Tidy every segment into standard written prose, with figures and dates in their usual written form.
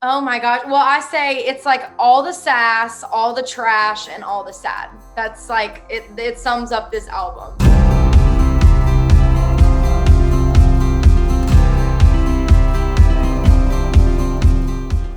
Oh my gosh. Well, I say it's like all the sass, all the trash, and all the sad. That's like it sums up this album.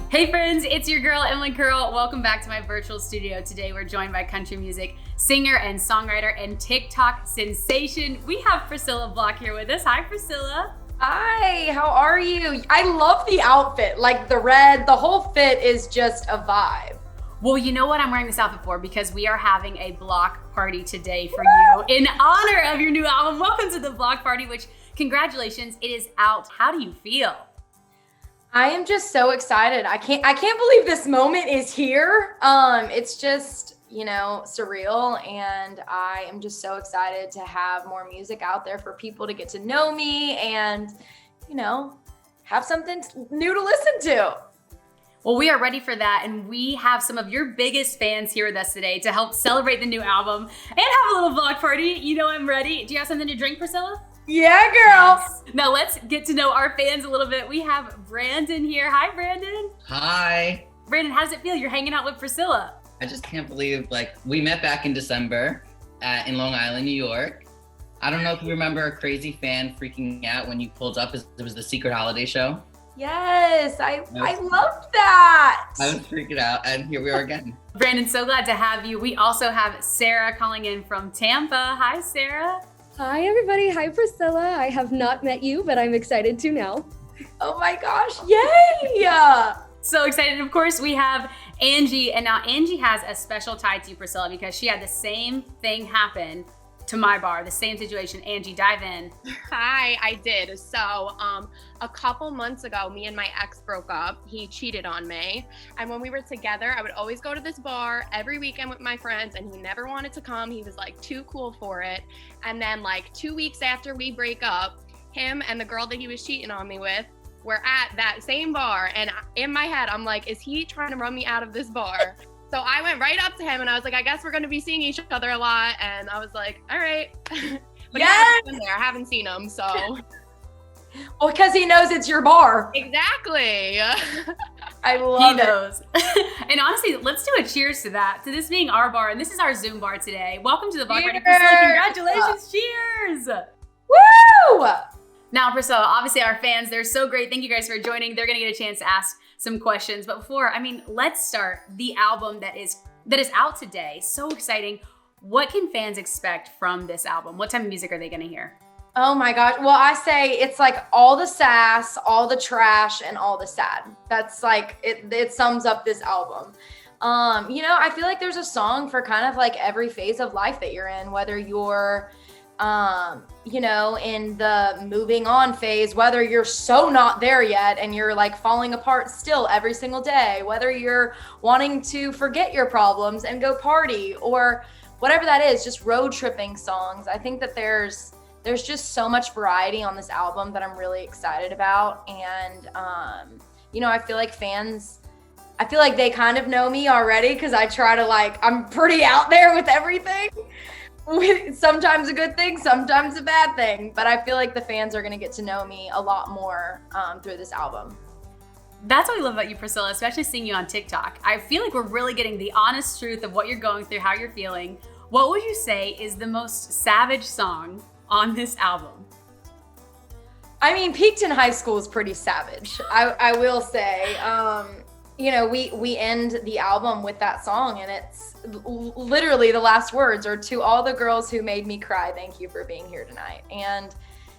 Hey friends, it's your girl Emily Curl. Welcome back to my virtual studio. Today we're joined by country music singer and songwriter and TikTok sensation. We have Priscilla Block here with us. Hi Priscilla. Hi, how are you? I love the outfit. Like the red, the whole fit is just a vibe. Well, you know what I'm wearing this outfit for? Because we are having a block party today for you in honor of your new album. Welcome to the block party, which congratulations, it is out. How do you feel? I am just so excited. I can't believe this moment is here. It's just, surreal, and I am just so excited to have more music out there for people to get to know me and, have something new to listen to. Well, we are ready for that, and we have some of your biggest fans here with us today to help celebrate the new album and have a little block party. You know I'm ready. Do you have something to drink, Priscilla? Yeah, girl. Yes. Now let's get to know our fans a little bit. We have Brandon here. Hi, Brandon. Hi. Brandon, how does it feel? You're hanging out with Priscilla. I just can't believe, we met back in December in Long Island, New York. I don't know if you remember a crazy fan freaking out when you pulled up. It was the secret holiday show. Yes, I loved that. I was freaking out, and here we are again. Brandon, so glad to have you. We also have Sarah calling in from Tampa. Hi, Sarah. Hi, everybody. Hi, Priscilla. I have not met you, but I'm excited to now. Oh my gosh, yay! So excited. Of course, we have Angie, and now Angie has a special tie to Priscilla because she had the same thing happen to my bar, the same situation. Angie, dive in. Hi, I did. So a couple months ago, me and my ex broke up. He cheated on me. And when we were together, I would always go to this bar every weekend with my friends, and he never wanted to come. He was like too cool for it. And then like 2 weeks after we break up, him and the girl that he was cheating on me with were at that same bar. And in my head, I'm like, is he trying to run me out of this bar? So I went right up to him and I was like, I guess we're going to be seeing each other a lot. And I was like, all right. But Yes! he hasn't been there. I haven't seen him. So Well, because he knows it's your bar. exactly. I He love it. knows. And honestly, let's do a cheers to that, to this being our bar. And this is our Zoom bar today. Welcome to the block party, Priscilla. Cheers! Congratulations. Cheers. Woo! Now, Priscilla, obviously our fans, they're so great. Thank you guys for joining. They're going to get a chance to ask some questions. But before, let's start the album that is out today. So exciting. What can fans expect from this album? What type of music are they going to hear? Oh my gosh. Well, I say it's like all the sass, all the trash, and all the sad. That's like, it sums up this album. I feel like there's a song for kind of like every phase of life that you're in, whether you're in the moving on phase, whether you're so not there yet and you're like falling apart still every single day, whether you're wanting to forget your problems and go party, or whatever that is, just road tripping songs. I think that there's just so much variety on this album that I'm really excited about. And, I feel like they kind of know me already because I try to I'm pretty out there with everything. Sometimes a good thing, sometimes a bad thing, but I feel like the fans are going to get to know me a lot more through this album. That's what we love about you, Priscilla, especially seeing you on TikTok. I feel like we're really getting the honest truth of what you're going through, how you're feeling. What would you say is the most savage song on this album? Peaked in High School is pretty savage. I will say, we end the album with that song, and it's literally the last words are, "To all the girls who made me cry, thank you for being here tonight." And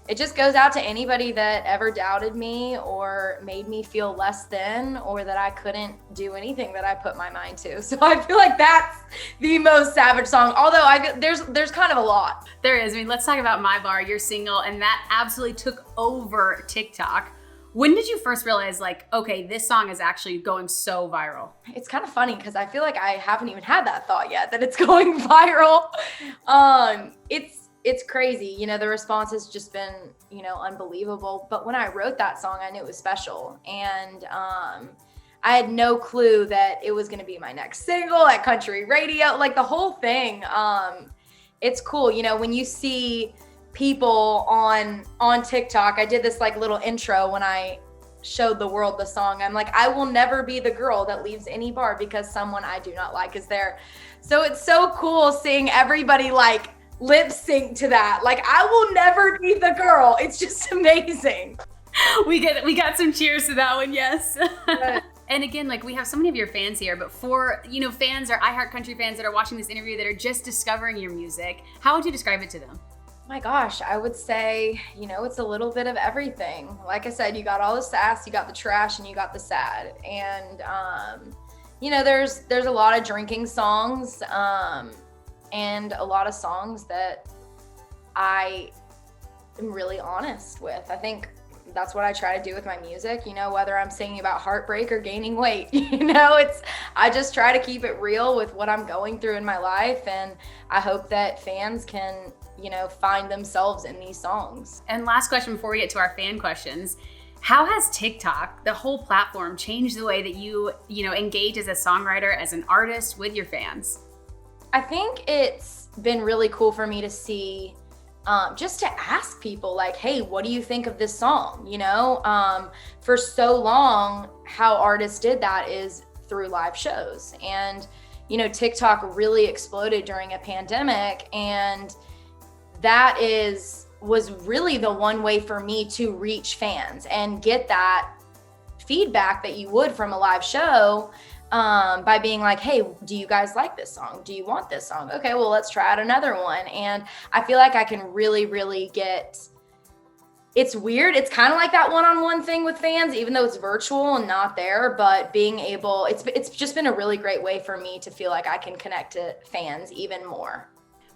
it just goes out to anybody that ever doubted me or made me feel less than, or that I couldn't do anything that I put my mind to. So I feel like that's the most savage song. Although there's kind of a lot. There is. Let's talk about My Bar, your single, and that absolutely took over TikTok. When did you first realize, okay, this song is actually going so viral? It's kind of funny because I feel like I haven't even had that thought yet, that it's going viral. It's crazy. The response has just been, unbelievable. But when I wrote that song, I knew it was special. And I had no clue that it was going to be my next single at country radio, the whole thing. It's cool. When you see people on TikTok, I did this little intro when I showed the world the song. I'm like, I will never be the girl that leaves any bar because someone I do not like is there. So it's so cool seeing everybody like lip sync to that. Like, I will never be the girl. It's just amazing. We got some cheers to that one, yes. And again, like, we have so many of your fans here, but for, you know, fans or iHeartCountry fans that are watching this interview that are just discovering your music, how would you describe it to them? My gosh, I would say, you know, it's a little bit of everything. Like I said, you got all the sass, you got the trash, and you got the sad. And, you know, there's a lot of drinking songs, and a lot of songs that I am really honest with. I think that's what I try to do with my music, you know, whether I'm singing about heartbreak or gaining weight, you know, I just try to keep it real with what I'm going through in my life. And I hope that fans can, you know, find themselves in these songs. And last question before we get to our fan questions, how has TikTok, the whole platform, changed the way that you know, engage as a songwriter, as an artist with your fans? I think it's been really cool for me to see, just to ask people like, hey, what do you think of this song? You know, for so long, how artists did that is through live shows. And, you know, TikTok really exploded during a pandemic, and that was really the one way for me to reach fans and get that feedback that you would from a live show, by being like, hey, do you guys like this song? Do you want this song? Okay, well, let's try out another one. And I feel like I can really, really it's weird. It's kind of like that one-on-one thing with fans, even though it's virtual and not there, but being able, it's just been a really great way for me to feel like I can connect to fans even more.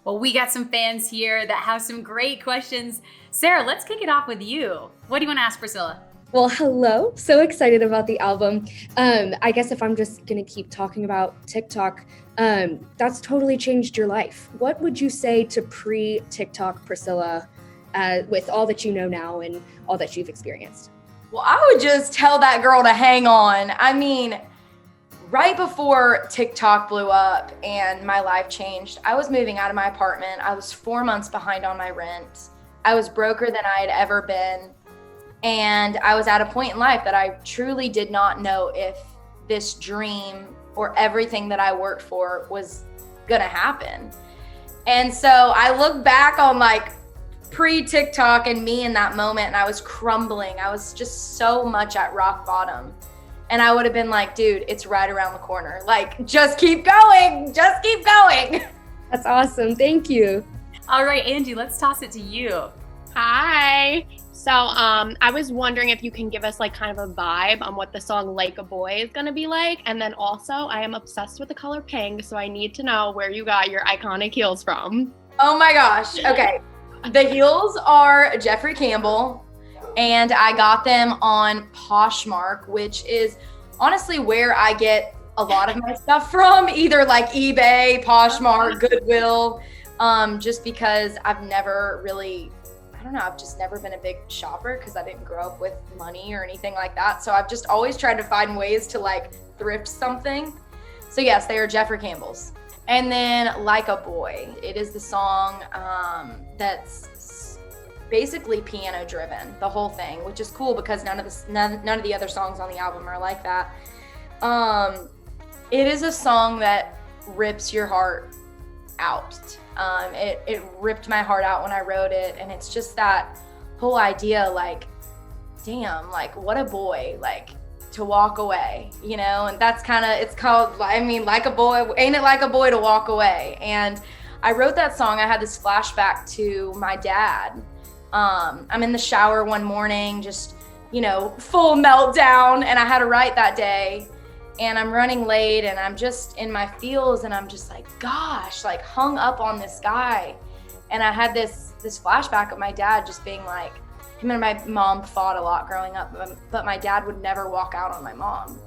Well, we got some fans here that have some great questions. Sarah, let's kick it off with you. What do you want to ask Priscilla? Well, hello. So excited about the album. I guess if I'm just going to keep talking about TikTok, that's totally changed your life. What would you say to pre-TikTok Priscilla, with all that you know now and all that you've experienced? Well, I would just tell that girl to hang on. I mean, right before TikTok blew up and my life changed, I was moving out of my apartment. I was 4 months behind on my rent. I was broker than I had ever been. And I was at a point in life that I truly did not know if this dream or everything that I worked for was gonna happen. And so I look back on like pre-TikTok and me in that moment, and I was crumbling. I was just so much at rock bottom. And I would have been like, dude, it's right around the corner. Like, just keep going, just keep going. That's awesome. Thank you. All right, Angie, let's toss it to you. Hi. So I was wondering if you can give us like kind of a vibe on what the song Like a Boy is going to be like. And then also I am obsessed with the color pink, so I need to know where you got your iconic heels from. Oh my gosh. Okay. The heels are Jeffrey Campbell, and I got them on Poshmark, which is honestly where I get a lot of my stuff from, either like eBay, Poshmark, Goodwill, just because I've never really, I don't know, I've just never been a big shopper because I didn't grow up with money or anything like that. So I've just always tried to find ways to like thrift something. So yes, they are Jeffrey Campbell's. And then Like a Boy, it is the song that's basically piano driven, the whole thing, which is cool because none of the other songs on the album are like that. It is a song that rips your heart out. It ripped my heart out when I wrote it, and it's just that whole idea, like, damn, like what a boy, like to walk away, you know. And that's kind of, it's called, I mean, like a boy, ain't it like a boy to walk away? And I wrote that song, I had this flashback to my dad. I'm in the shower one morning, just, you know, full meltdown, and I had to write that day, and I'm running late, and I'm just in my feels, and I'm just like, gosh, like hung up on this guy. And I had this flashback of my dad just being like, him and my mom fought a lot growing up, but my dad would never walk out on my mom.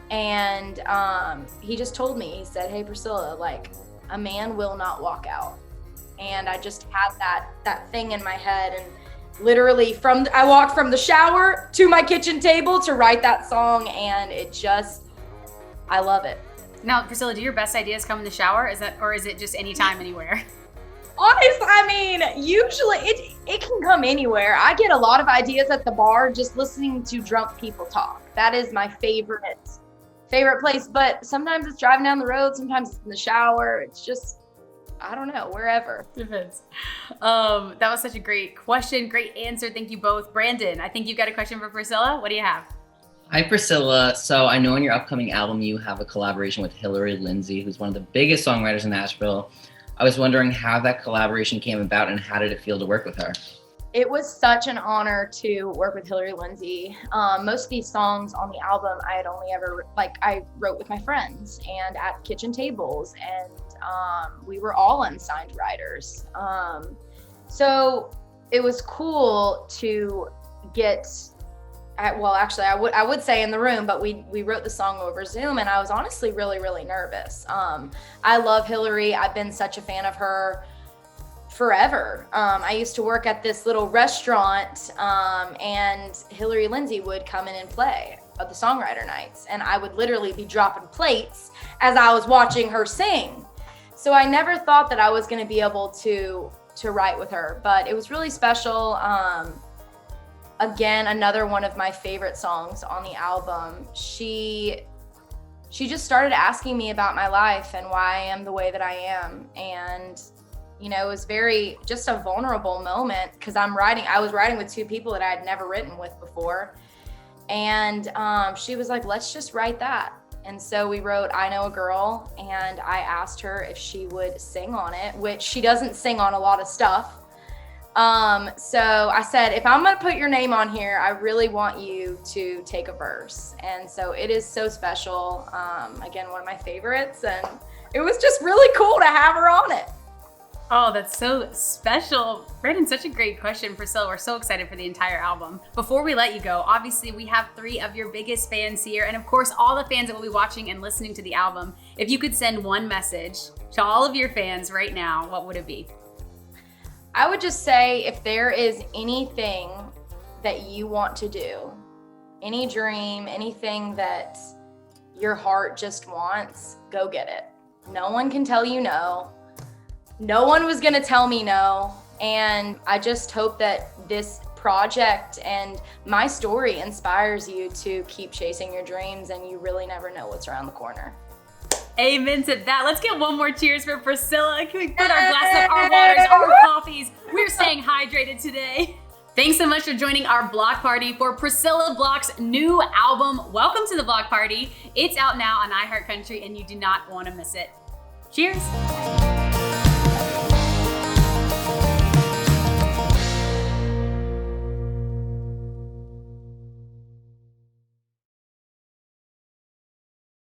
And he just told me, he said, hey, Priscilla, like a man will not walk out. And I just had that thing in my head, and literally I walked from the shower to my kitchen table to write that song, and it just, I love it. Now, Priscilla, do your best ideas come in the shower? Or is it just anytime, anywhere? Honestly, I mean, usually It can come anywhere. I get a lot of ideas at the bar just listening to drunk people talk. That is my favorite place. But sometimes it's driving down the road, sometimes it's in the shower. It's just, I don't know, wherever. Depends. That was such a great question, great answer. Thank you both. Brandon, I think you've got a question for Priscilla. What do you have? Hi, Priscilla. So I know in your upcoming album, you have a collaboration with Hillary Lindsay, who's one of the biggest songwriters in Nashville. I was wondering how that collaboration came about and how did it feel to work with her? It was such an honor to work with Hillary Lindsay. Most of these songs on the album, I had only ever, I wrote with my friends and at kitchen tables, and we were all unsigned writers. So it was cool to get, I would say in the room, but we wrote the song over Zoom, and I was honestly really, really nervous. I love Hillary. I've been such a fan of her forever. I used to work at this little restaurant, and Hillary Lindsay would come in and play at the songwriter nights, and I would literally be dropping plates as I was watching her sing. So I never thought that I was going to be able to write with her, but it was really special. Again, another one of my favorite songs on the album. She just started asking me about my life and why I am the way that I am. And, you know, it was just a vulnerable moment because I was writing with two people that I had never written with before. And she was like, let's just write that. And so we wrote I Know a Girl, and I asked her if she would sing on it, which she doesn't sing on a lot of stuff. So I said, if I'm going to put your name on here, I really want you to take a verse. And so it is so special. Again, one of my favorites, and it was just really cool to have her on it. Oh, that's so special. Brandon, such a great question, Priscilla. We're so excited for the entire album. Before we let you go, obviously we have 3 of your biggest fans here, and of course all the fans that will be watching and listening to the album. If you could send one message to all of your fans right now, what would it be? I would just say, if there is anything that you want to do, any dream, anything that your heart just wants, go get it. No one can tell you no. No one was gonna tell me no. And I just hope that this project and my story inspires you to keep chasing your dreams, and you really never know what's around the corner. Amen to that. Let's get one more cheers for Priscilla. Can we put our glasses up, our waters, our coffees? We're staying hydrated today. Thanks so much for joining our block party for Priscilla Block's new album. Welcome to the block party. It's out now on iHeartCountry, and you do not want to miss it. Cheers.